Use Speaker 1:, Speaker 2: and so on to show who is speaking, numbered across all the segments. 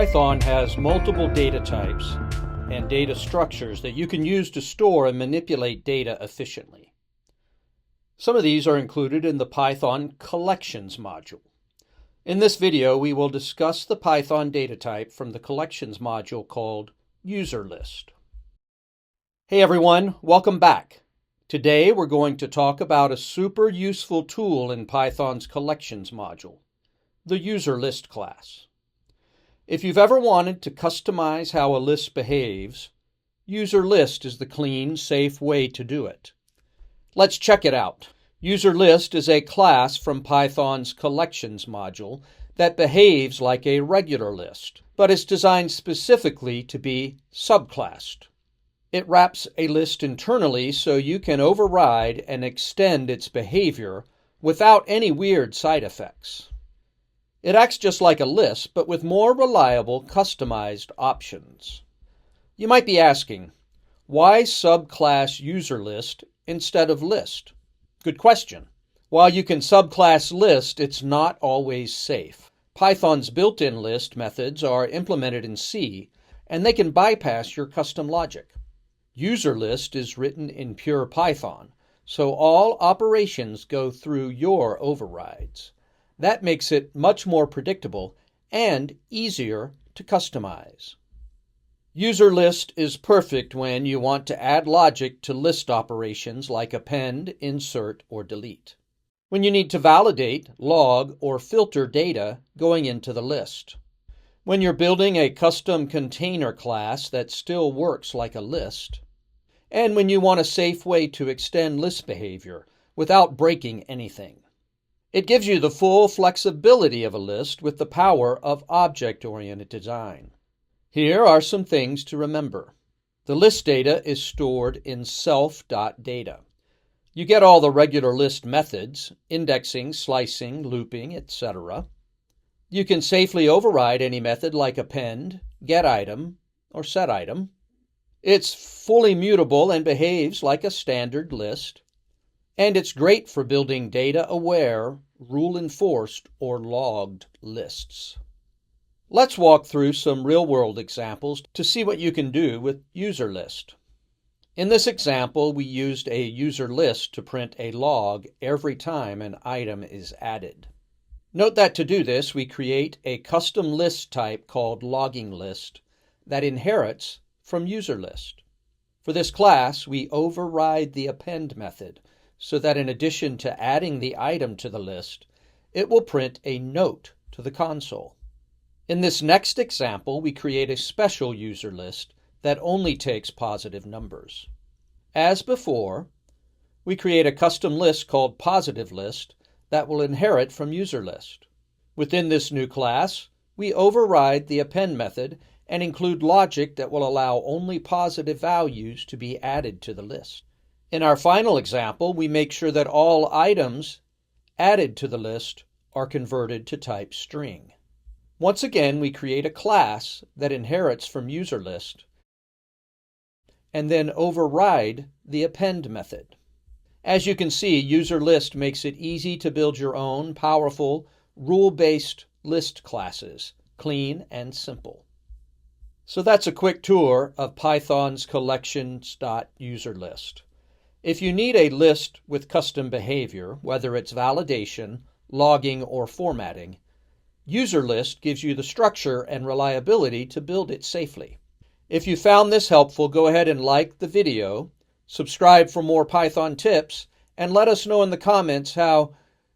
Speaker 1: Python has multiple data types and data structures that you can use to store and manipulate data efficiently. Some of these are included in the Python collections module. In this video, we will discuss the Python data type from the collections module called userlist. Hey everyone, welcome back. Today we're going to talk about a super useful tool in Python's collections module, the userlist class. If you've ever wanted to customize how a list behaves, userlist is the clean, safe way to do it. Let's check it out. Userlist is a class from Python's collections module that behaves like a regular list, but is designed specifically to be subclassed. It wraps a list internally so you can override and extend its behavior without any weird side effects. It acts just like a list, but with more reliable, customized options. You might be asking, why subclass userlist instead of list? Good question. While you can subclass list, it's not always safe. Python's built-in list methods are implemented in C, and they can bypass your custom logic. Userlist is written in pure Python, so all operations go through your overrides. That makes it much more predictable and easier to customize. Userlist is perfect when you want to add logic to list operations like append, insert, or delete. When you need to validate, log, or filter data going into the list. When you're building a custom container class that still works like a list. And when you want a safe way to extend list behavior without breaking anything. It gives you the full flexibility of a list with the power of object-oriented design. Here are some things to remember. The list data is stored in self.data. You get all the regular list methods, indexing, slicing, looping, etc. You can safely override any method like append, getItem, or setItem. It's fully mutable and behaves like a standard list. And it's great for building data-aware, rule-enforced, or logged lists. Let's walk through some real-world examples to see what you can do with userlist. In this example, we used a userlist to print a log every time an item is added. Note that to do this, we create a custom list type called logging list that inherits from userlist. For this class, we override the append method, so that in addition to adding the item to the list, it will print a note to the console. In this next example, we create a special user list that only takes positive numbers. As before, we create a custom list called positive list that will inherit from user list. Within this new class, we override the append method and include logic that will allow only positive values to be added to the list. In our final example, we make sure that all items added to the list are converted to type string. Once again, we create a class that inherits from userlist and then override the append method. As you can see, userlist makes it easy to build your own powerful, rule-based list classes, clean and simple. So that's a quick tour of Python's collections.userlist. If you need a list with custom behavior, whether it's validation, logging, or formatting, userlist gives you the structure and reliability to build it safely. If you found this helpful, go ahead and like the video, subscribe for more Python tips, and let us know in the comments how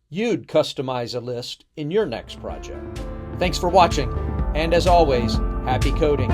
Speaker 1: you'd customize a list in your next project. Thanks for watching, and as always, happy coding.